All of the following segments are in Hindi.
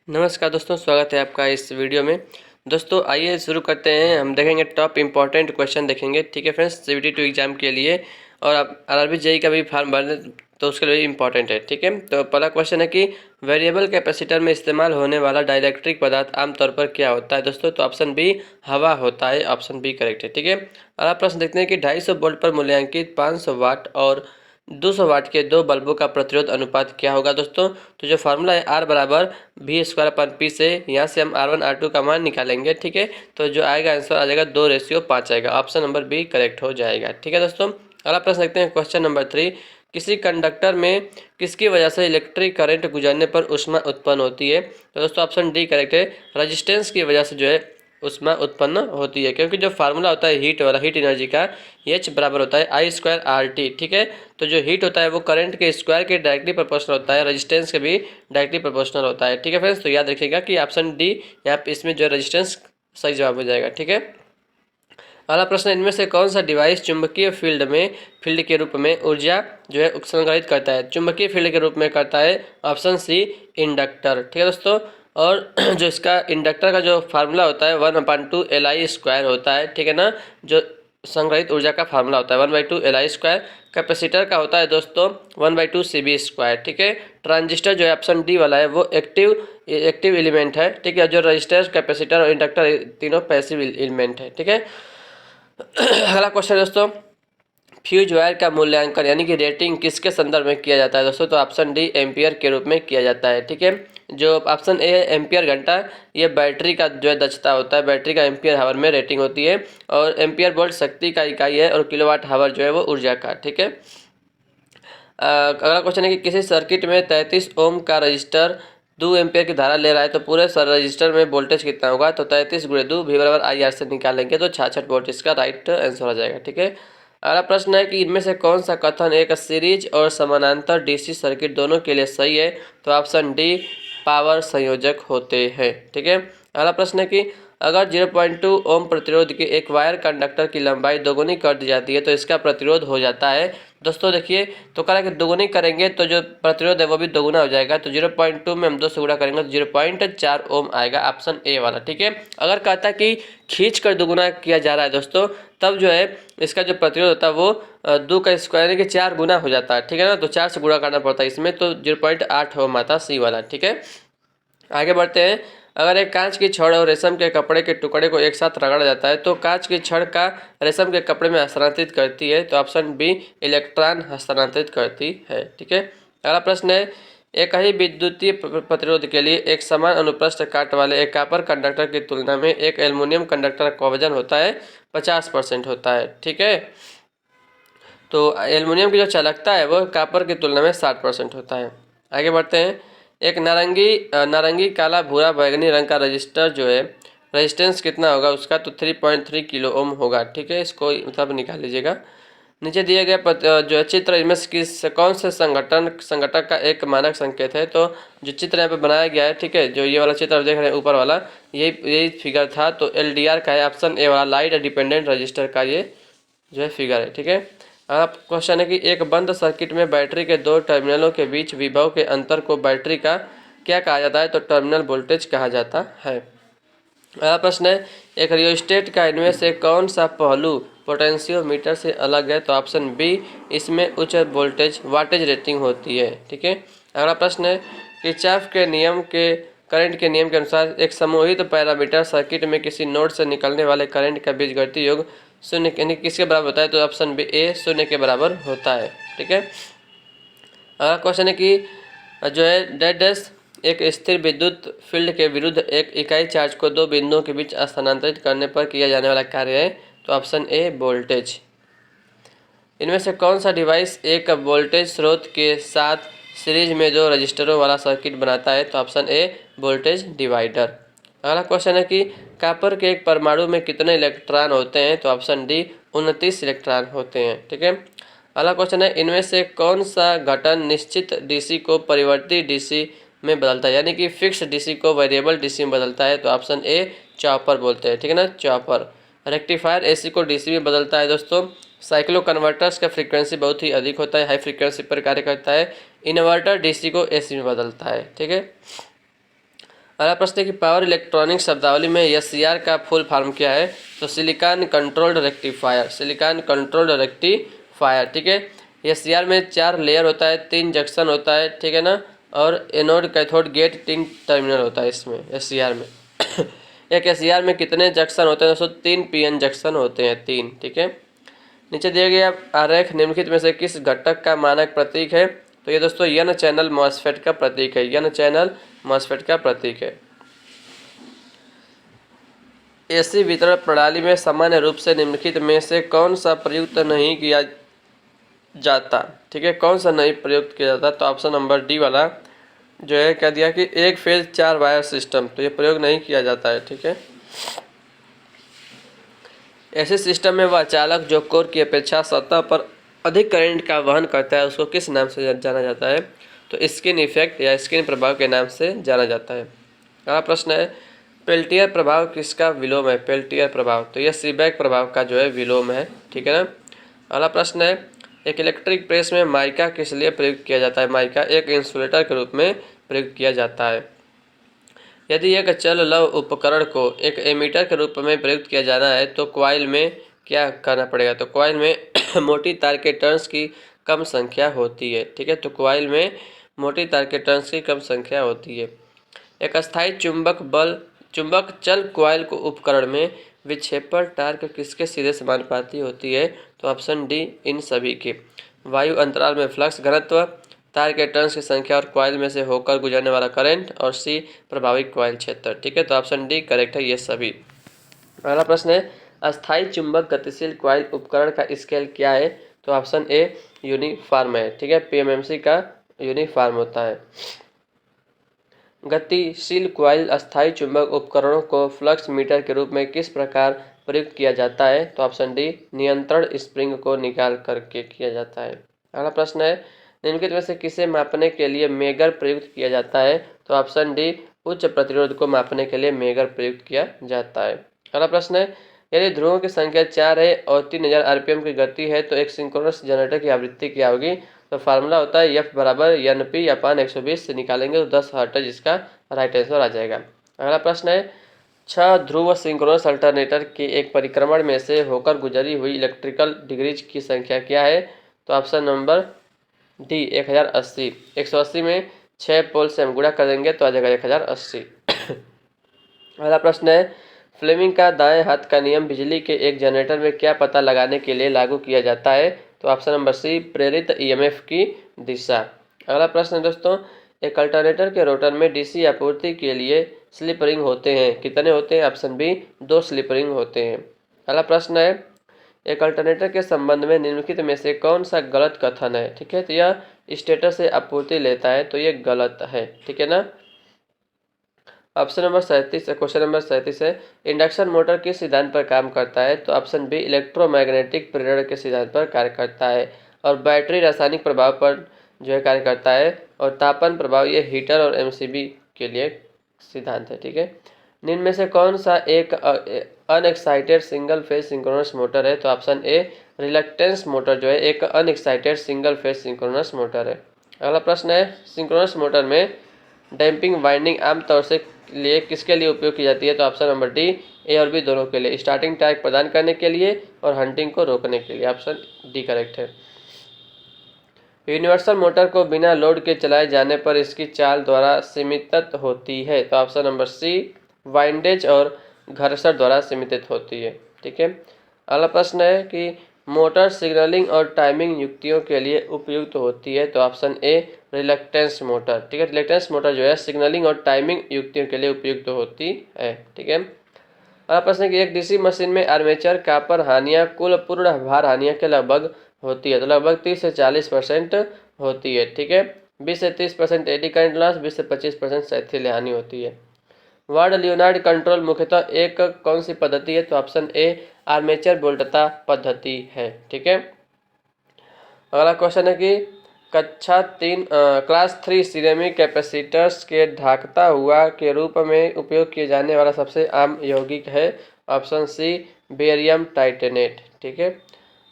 नमस्कार दोस्तों, स्वागत है आपका इस वीडियो में। दोस्तों आइए शुरू करते हैं। हम देखेंगे टॉप इम्पॉर्टेंट क्वेश्चन देखेंगे, ठीक है फ्रेंड्स, सीबीटी 2 एग्जाम के लिए। और आप आरआरबी जेई का भी फॉर्म भरने तो उसके लिए इम्पॉर्टेंट है, ठीक है। तो पहला क्वेश्चन है कि वेरिएबल कैपेसिटर में इस्तेमाल होने वाला डाइलेक्ट्रिक पदार्थ आमतौर पर क्या होता है दोस्तों? तो ऑप्शन बी हवा होता है, ऑप्शन बी करेक्ट है, ठीक है। अगला प्रश्न देखते हैं कि 250 वोल्ट पर मूल्यांकित 500 वाट और 200 वाट के दो बल्बों का प्रतिरोध अनुपात क्या होगा दोस्तों? तो जो फार्मूला है आर बराबर वी स्क्वायर अपन पी से, यहाँ से हम R1 R2 का मान निकालेंगे, ठीक है। तो जो आएगा आंसर आ जाएगा 2:5 आएगा, ऑप्शन नंबर बी करेक्ट हो जाएगा, ठीक है दोस्तों। अगला प्रश्न देखते हैं क्वेश्चन नंबर 3। किसी कंडक्टर में किसकी वजह से इलेक्ट्रिक करंट गुजरने पर ऊष्मा उत्पन्न होती है? तो दोस्तों ऑप्शन डी करेक्ट है, रजिस्टेंस की वजह से जो है ऊष्मा उत्पन्न होती है, क्योंकि जो फार्मूला होता है हीट वाला, हीट एनर्जी का, H बराबर होता है I²RT, ठीक है। तो जो हीट होता है वो करंट के स्क्वायर के डायरेक्टली प्रोपोर्शनल होता है, रेजिस्टेंस के भी डायरेक्टली प्रोपोर्शनल होता है, ठीक है फ्रेंड्स। तो याद रखिएगा कि ऑप्शन डी यहाँ पे इसमें जो रेजिस्टेंस सही जवाब हो जाएगा, ठीक है। अगला प्रश्न, इनमें से कौन सा डिवाइस चुंबकीय फील्ड के रूप में ऊर्जा जो है संग्रहित करता है? चुंबकीय फील्ड के रूप में करता है, ऑप्शन सी इंडक्टर, ठीक है दोस्तों। और जो इसका इंडक्टर का जो फार्मूला होता है 1/2 Li² होता है, ठीक है ना। जो संग्रहित ऊर्जा का फार्मूला होता है 1/2 Li²। कैपेसिटर का होता है दोस्तों 1/2 CB², ठीक है। ट्रांजिस्टर जो है ऑप्शन डी वाला है वो एक्टिव एलिमेंट है, ठीक है। जो रजिस्टर, कैपेसिटर और इंडक्टर तीनों पैसिव एलिमेंट है, ठीक है। अगला क्वेश्चन दोस्तों, फ्यूज वायर का मूल्यांकन यानी कि रेटिंग किसके संदर्भ में किया जाता है दोस्तों? तो ऑप्शन डी एम्पियर के रूप में किया जाता है, ठीक है। जो ऑप्शन ए है एम्पियर घंटा, ये बैटरी का जो है दक्षता होता है, बैटरी का एम्पियर हावर में रेटिंग होती है। और एम्पियर वोल्ट शक्ति का इकाई है और किलोवाट हावर जो है वो ऊर्जा का, ठीक है। अगला क्वेश्चन है कि किसी सर्किट में 33 ओम का रजिस्टर 2 एम्पियर की धारा ले रहा है, तो पूरे रजिस्टर में वोल्टेज कितना होगा? तो 33 × 2 V बराबर IR से निकालेंगे तो 66 वोल्ट इसका राइट आंसर हो जाएगा, ठीक है। अगला प्रश्न है कि इनमें से कौन सा कथन एक सीरीज और समानांतर डीसी सर्किट दोनों के लिए सही है? तो ऑप्शन डी पावर संयोजक होते हैं, ठीक है। अगला प्रश्न है कि अगर 0.2 ओम प्रतिरोध के एक वायर कंडक्टर की लंबाई दोगुनी कर दी जाती है तो इसका प्रतिरोध हो जाता है दोस्तों। देखिए, तो कह रहा है कि दोगुनी करेंगे तो जो प्रतिरोध है वो भी दोगुना हो जाएगा। तो 0.2 में हम 2 से गुणा करेंगे तो 0.4 ओम आएगा, ऑप्शन ए वाला, ठीक है। अगर कहता है कि खींच कर दोगुना किया जा रहा है दोस्तों, तब जो है इसका जो प्रतिरोध होता है वो 2 का स्क्वायर यानी कि 4 गुना हो जाता है, ठीक है ना। तो 4 से गुणा करना पड़ता है इसमें, तो 0.8 ओम आता सी वाला, ठीक है। आगे बढ़ते हैं। अगर एक कांच की छड़ और रेशम के कपड़े के टुकड़े को एक साथ रगड़ा जाता है तो कांच की छड़ का रेशम के कपड़े में हस्तांतरित करती है, तो ऑप्शन बी इलेक्ट्रॉन हस्तांतरित करती है, ठीक है। अगला प्रश्न है, एक ही विद्युतीय प्रतिरोध के लिए एक समान अनुप्रस्थ काट वाले एक कॉपर कंडक्टर की तुलना में एक एल्युमिनियम कंडक्टर का वजन होता है 50% होता है, ठीक है। तो एल्युमिनियम की जो चालकता है वो कॉपर की तुलना में 60% होता है। आगे बढ़ते हैं। एक नारंगी काला भूरा बैगनी रंग का रजिस्टर जो है रेजिस्टेंस कितना होगा उसका? तो 3.3 किलो ओम होगा, ठीक है। इसको मतलब निकाल लीजिएगा। नीचे दिए गए जो है चित्र इनमें से कौन से संगठक का एक मानक संकेत है? तो जो चित्र यहाँ पे बनाया गया है, ठीक है, जो ये वाला चित्र देख रहे हैं ऊपर वाला, यही फिगर था। तो LDR का है, ऑप्शन ए वाला लाइट डिपेंडेंट रजिस्टर का ये जो है फिगर है, ठीक है। अब क्वेश्चन है कि एक बंद सर्किट में बैटरी के दो टर्मिनलों के बीच विभव के अंतर को बैटरी का क्या कहा जाता है? तो टर्मिनल वोल्टेज कहा जाता है। अगला प्रश्न है, एक रियोस्टेट का इनमें से कौन सा पहलू पोटेंशियोमीटर से अलग है? तो ऑप्शन बी, इसमें उच्च वोल्टेज वाटेज रेटिंग होती है, ठीक है। अगला प्रश्न है, किरचॉफ के नियम के करंट के नियम के अनुसार एक समूहित पैरामीटर सर्किट में किसी नोड से निकलने वाले करंट का बीजगणितीय योग शून्य यानी किसके बराबर होता है? तो ऑप्शन बी ए 0 के बराबर होता है, ठीक है। अगला क्वेश्चन है कि जो है डेड डैश एक स्थिर विद्युत फील्ड के विरुद्ध एक इकाई चार्ज को दो बिंदुओं के बीच स्थानांतरित करने पर किया जाने वाला कार्य है, तो ऑप्शन ए वोल्टेज। इनमें से कौन सा डिवाइस एक वोल्टेज स्रोत के साथ सीरीज में दो रजिस्टरों वाला सर्किट बनाता है? तो ऑप्शन ए वोल्टेज डिवाइडर। अगला क्वेश्चन है कि कॉपर के एक परमाणु में कितने इलेक्ट्रॉन होते हैं? तो ऑप्शन डी 29 इलेक्ट्रॉन होते हैं, ठीक है। अगला क्वेश्चन है, इनमें से कौन सा घटन निश्चित डीसी को परिवर्ती डीसी में बदलता है यानी कि फिक्स डीसी को वेरिएबल डीसी में बदलता है? तो ऑप्शन ए चॉपर बोलते हैं, ठीक है ना, चॉपर। रेक्टिफायर एसी को डीसी में बदलता है दोस्तों। साइक्लो कन्वर्टर्स का फ्रीक्वेंसी बहुत ही अधिक होता है, हाई फ्रीक्वेंसी पर कार्य करता है। इन्वर्टर डीसी को एसी में बदलता है, ठीक है। अगला प्रश्न है कि पावर इलेक्ट्रॉनिक शब्दावली में एससीआर का फुल फॉर्म क्या है? तो silicon controlled rectifier, silicon controlled rectifier, ठीक है। एससीआर में 4 लेयर होता है, 3 जंक्शन होता है, ठीक है ना, और एनोड कैथोड गेट 3 टर्मिनल होता है इसमें एससीआर में। एक एससीआर में कितने जंक्शन होते हैं दोस्तों? 3 पीएन जंक्शन होते हैं, 3, ठीक है। नीचे दिए गए आरेख निम्नलिखित में से किस घटक का मानक प्रतीक है? तो ये दोस्तों एन चैनल मॉसफेट का प्रतीक है, एन चैनल मॉसफेट का प्रतीक है। एसी वितरण प्रणाली में सामान्य रूप से निम्नलिखित में से कौन सा प्रयुक्त नहीं किया जाता? ठीक है, कौन सा नहीं प्रयुक्त किया जाता? तो ऑप्शन नंबर डी वाला जो है कह दिया कि एक फेज 4 वायर सिस्टम, तो ये प्रयोग नहीं किया जाता है, ठीक है। ऐसे सिस्टम में वह चालक जो कोर की अपेक्षा सतह पर अधिक करंट का वहन करता है उसको किस नाम से जाना जाता है? तो स्किन इफेक्ट या स्किन प्रभाव के नाम से जाना जाता है। अगला प्रश्न है पेल्टियर प्रभाव किसका विलोम है? पेल्टियर प्रभाव, तो यह सीबेक प्रभाव का जो है विलोम है, ठीक है ना। अगला प्रश्न है एक इलेक्ट्रिक प्रेस में माइका किस लिए प्रयुक्त किया जाता है? माइका एक इंसुलेटर के रूप में प्रयुक्त किया जाता है। यदि एक चल लव उपकरण को एक एमीटर के रूप में प्रयुक्त किया जाना है तो कॉइल में क्या करना पड़ेगा? तो कॉइल में मोटी तार के टर्न्स की कम संख्या होती है, ठीक है। तो कॉइल में मोटी तार के टर्न्स की कम संख्या होती है। एक अस्थायी चुंबक चल कॉइल को उपकरण में विक्षेपण टार्क किसके सीधे समानुपाती होती है? तो ऑप्शन डी इन सभी के। वायु अंतराल में फ्लक्स घनत्व, तार के टर्न्स की संख्या और कॉइल में से होकर गुजरने वाला करंट, और सी प्रभावित कॉइल क्षेत्र, ठीक है। तो ऑप्शन डी करेक्ट है ये सभी। अगला प्रश्न है अस्थायी चुंबक गतिशील कॉइल उपकरण का स्केल क्या है? तो ऑप्शन ए यूनिफॉर्म है, ठीक है, पीएमएमसी का यूनिफॉर्म होता है। गतिशील कॉइल अस्थायी चुंबक उपकरणों को फ्लक्स मीटर के रूप में किस प्रकार प्रयुक्त किया जाता है? तो ऑप्शन डी नियंत्रण स्प्रिंग को निकाल करके किया जाता है। अगला प्रश्न है निम्नलिखित में से किसे मापने के लिए मेगर प्रयुक्त किया जाता है? तो ऑप्शन डी उच्च प्रतिरोध को मापने के लिए मेगर प्रयुक्त किया जाता है। अगला प्रश्न है यदि ध्रुवों की संख्या 4 है और 3000 आरपीएम की गति है तो एक सिंक्रोनस जनरेटर की आवृत्ति क्या होगी? तो फार्मूला होता है एफ बराबर एन पी अपान 120 से निकालेंगे तो 10 हर्ट्ज इसका राइट आंसर आ जाएगा। अगला प्रश्न है 6 ध्रुव सिंक्रोनस अल्टरनेटर के एक परिक्रमण में से होकर गुजरी हुई इलेक्ट्रिकल डिग्रीज की संख्या क्या है? तो ऑप्शन नंबर डी 1080। 180 में 6 पोल से हम गुणा कर देंगे तो आ जाएगा 1080। अगला प्रश्न है फ्लेमिंग का दाएं हाथ का नियम बिजली के एक जनरेटर में क्या पता लगाने के लिए लागू किया जाता है? तो ऑप्शन नंबर सी प्रेरित ईएमएफ की दिशा। अगला प्रश्न है दोस्तों एक अल्टरनेटर के रोटर में डीसी आपूर्ति के लिए स्लिप रिंग होते हैं, कितने होते हैं? ऑप्शन बी 2 स्लिप रिंग होते हैं। अगला प्रश्न है एक अल्टरनेटर के संबंध में निम्नलिखित में से कौन सा गलत कथन है? ठीक है, तो यह स्टेटर से आपूर्ति लेता है, तो ये गलत है, ठीक है ना। ऑप्शन नंबर 37 क्वेश्चन नंबर 37 है इंडक्शन मोटर किस सिद्धांत पर काम करता है? तो ऑप्शन बी इलेक्ट्रोमैग्नेटिक प्रेरण के सिद्धांत पर कार्य करता है, और बैटरी रासायनिक प्रभाव पर जो है कार्य करता है, और तापन प्रभाव ये हीटर और एमसीबी के लिए सिद्धांत है, ठीक है। निम्न में से कौन सा एक unexcited single phase synchronous motor है? तो ऑप्शन ए रिलक्टेंस मोटर जो है एक unexcited single phase synchronous motor है। अगला प्रश्न है सिंक्रोनस मोटर में डैम्पिंग वाइंडिंग आमतौर से लिए किसके लिए उपयोग की जाती है? तो ऑप्शन नंबर डी ए और बी दोनों के लिए, स्टार्टिंग टार्क प्रदान करने के लिए और हंटिंग को रोकने के लिए। ऑप्शन डी करेक्ट है। यूनिवर्सल मोटर को बिना लोड के चलाए जाने पर इसकी चाल द्वारा सीमित होती है, तो ऑप्शन नंबर सी वाइंडेज और घर्षण द्वारा सीमित होती है, ठीक है। अगला प्रश्न है कि मोटर सिग्नलिंग और टाइमिंग युक्तियों के लिए उपयुक्त होती है, तो ऑप्शन ए रिलक्टेंस मोटर, ठीक है। रिलक्टेंस मोटर जो है सिग्नलिंग और टाइमिंग युक्तियों के लिए उपयुक्त होती है, ठीक है। अगला प्रश्न है कि एक डीसी मशीन में आर्मेचर कापर हानियां कुल पूर्ण भार हानियां के लगभग होती है, तो लगभग 30 से 40% होती है, ठीक है। 20 से 30% एडी करंट लॉस, 20 से 25% शैथिल्य हानि होती है। वार्ड लियोनार्ड कंट्रोल मुख्यतः एक कौन सी पद्धति है? तो ऑप्शन ए आर्मेचर बोल्टता पद्धति है, ठीक है। अगला क्वेश्चन है कि कक्षा 3 क्लास 3 सिरेमिक कैपेसिटर्स के ढाकता हुआ के रूप में उपयोग किए जाने वाला सबसे आम यौगिक है, ऑप्शन सी बेरियम टाइटेनेट, ठीक है।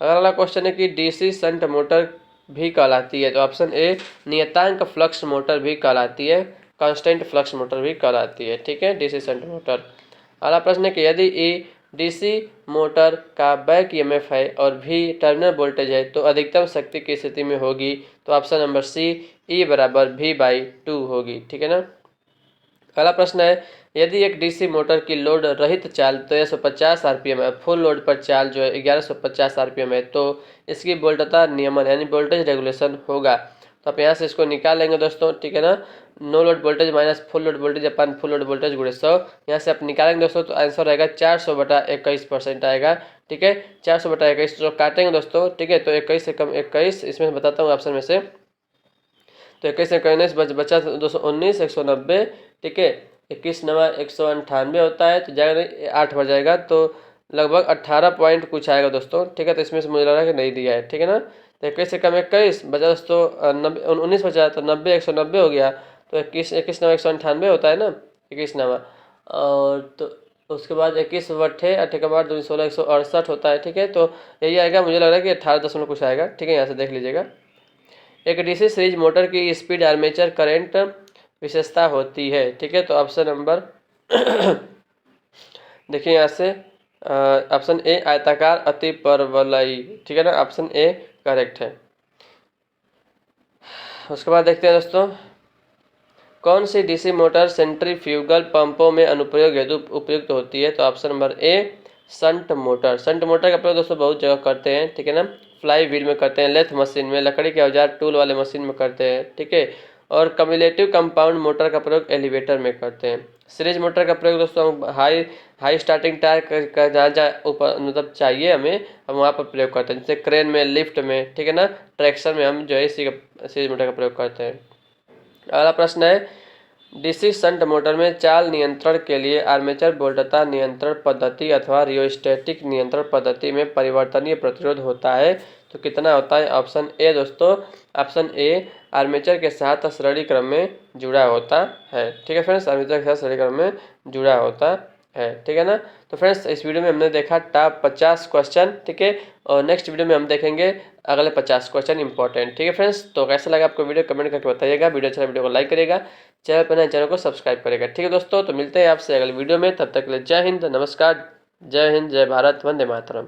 अगला क्वेश्चन है कि डीसी शंट मोटर भी कहलाती है, तो ऑप्शन ए नियतांक फ्लक्स मोटर भी कहलाती है। कांस्टेंट फ्लक्स मोटर भी कहलाती है। ठीक है, डीसी शंट मोटर। अगला प्रश्न है कि यदि ई डीसी मोटर का बैक ईएमएफ है और भी टर्मिनल वोल्टेज है तो अधिकतम शक्ति की स्थिति में होगी। तो ऑप्शन नंबर सी ई बराबर V/2 होगी। ठीक है ना। अगला प्रश्न है यदि एक डीसी मोटर की लोड रहित चाल 1350 आरपीएम है, फुल लोड पर चाल जो है 1150 आरपीएम है, तो इसकी वोल्टता नियमन यानी वोल्टेज रेगुलेशन होगा। तो आप यहाँ से इसको निकाल लेंगे दोस्तों। ठीक है ना। No load voltage minus full load voltage अपन फुल लोड वोल्टेज गुणे 100, यहाँ से आप निकालेंगे दोस्तों तो आंसर रहेगा 400/21% आएगा। ठीक है, 400/21 जो काटेंगे दोस्तों। ठीक है, तो 21 से कम 21, इसमें बताता हूँ ऑप्शन में से। तो 21 से 19 बचा 219, 190। ठीक है, 21 नवा 198 होता है, तो जाएगा 8 बढ़ जाएगा, तो लगभग 18 पॉइंट कुछ आएगा दोस्तों। ठीक है, तो इसमें से मुझे लग रहा है कि नहीं दिया है। ठीक है ना। तो 21 से कम 21 बचा दोस्तों 19 बचा, तो 90 190 हो गया। तो 21 नवा 198 होता है ना, 21 नवा। और तो उसके बाद 21 बट्ठे 8 के बाद 2 16 168 होता है। ठीक है, तो यही आएगा, मुझे लग रहा है कि 18 दशमलव कुछ आएगा। ठीक है, यहाँ से देख लीजिएगा। एक डीसी सीरीज मोटर की स्पीड आर्मेचर करंट विशेषता होती है। ठीक है, तो ऑप्शन नंबर देखिए यहाँ से ऑप्शन ए आयताकार अति परवलयी। ठीक है ना, ऑप्शन ए करेक्ट है। उसके बाद देखते हैं दोस्तों कौन सी डीसी मोटर सेंट्रीफ्यूगल पंपों में अनुप्रयोग हेतु उपयुक्त होती है। तो option number A shunt motor. Shunt motor का प्रयोग दोस्तों बहुत जगह करते हैं। ठीक है ना, फ्लाई व्हील में करते हैं, लेथ मशीन में, लकड़ी के औजार टूल वाले मशीन में करते हैं। ठीक है, और कम्युलेटिव कंपाउंड मोटर का प्रयोग एलिवेटर में करते हैं। सीरीज मोटर का प्रयोग दोस्तों हम हाई स्टार्टिंग टायर का जहाँ ऊपर मतलब चाहिए हमें, हम वहाँ पर प्रयोग करते हैं, जैसे क्रेन में, लिफ्ट में। ठीक है ना, ट्रैक्शन में हम जो है इसी का सीरीज मोटर का प्रयोग करते हैं। अगला प्रश्न है डीसी शंट मोटर में चाल नियंत्रण के लिए आर्मेचर वोल्टता नियंत्रण पद्धति अथवा रियोस्टेटिक नियंत्रण पद्धति में परिवर्तनीय प्रतिरोध होता है, तो कितना होता है। ऑप्शन ए दोस्तों, ऑप्शन ए आर्मेचर के साथ श्रेणी क्रम में जुड़ा होता है। ठीक है फ्रेंड्स, आर्मेचर के साथ श्रेणी क्रम में जुड़ा होता है। ठीक है ना। तो फ्रेंड्स इस वीडियो में हमने देखा टॉप 50 क्वेश्चन। ठीक है, और नेक्स्ट वीडियो में हम देखेंगे अगले 50 क्वेश्चन इंपॉर्टेंट। ठीक है फ्रेंड्स, तो कैसा लगा आपको वीडियो कमेंट करके बताइएगा। वीडियो अच्छा वीडियो को लाइक करेगा, चैनल पर नए चैनल को सब्सक्राइब करेगा। ठीक है दोस्तों, तो मिलते हैं आपसे अगले वीडियो में, तब तक के लिए जय हिंद, नमस्कार, जय हिंद, जय भारत, वंदे मातरम।